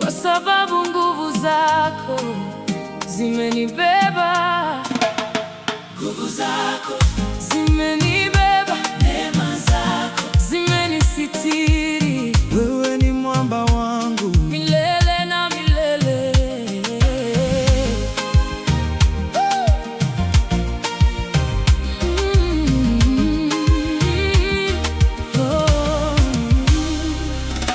kwa sababu nguvu zako zimenibeba. Nguvu zako zimenibeba, neema zako zimenisitiri. Wewe ni mwamba wangu milele na milele.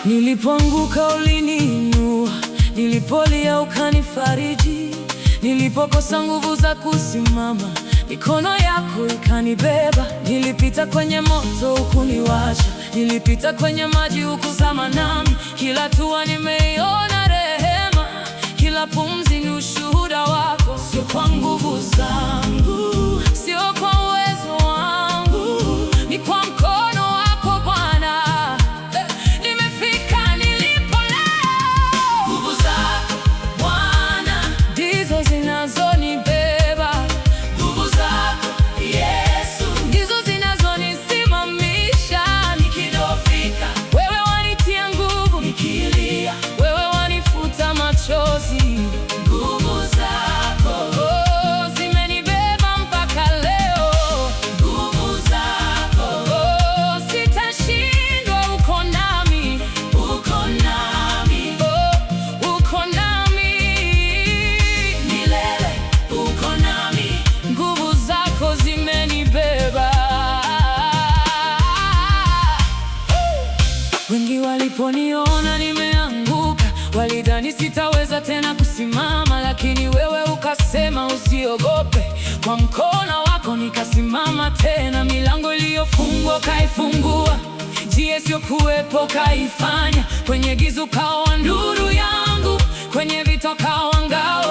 Nilipoanguka uliniinua, nilipolia ukanifariji, nilipokosa nguvu za kusimama mikono yako ikanibeba. Nilipita kwenye moto hukuniwacha, nilipita kwenye maji hukuzama nami. Kila hatua nimeiona rehema, kila pumzi ni ushuhuda wako. Sio kwa nguvu zangu, sio kwa uwezo wangu, ni kwa mkono wako Bwana nimefika nilipo leo. Nguvu zako Bwana ndizo zinazonibeba, nguvu zako Yesu ndizo zinazonisimamisha. nikidhoofika, Wewe wanitia nguvu, nikilia, wewe wanifuta machozi. nguvu zako, Oh, zimenibeba mpaka leo. nguvu zako, Oh, sitashindwa, uko nami. uko nami Oh, uko nami milele, uko nami. nguvu zako zimenibeba. Wengi waliponiona nimeanguka, walidhani sitaweza tena kusimama, lakini wewe ukasema usiogope. Kwa mkono wako nikasimama tena. Milango iliyofungwa kaifungua, njia isiyokuwepo kaifanya. Kwenye giza ukawa nuru yangu, kwenye vita ukawa ngao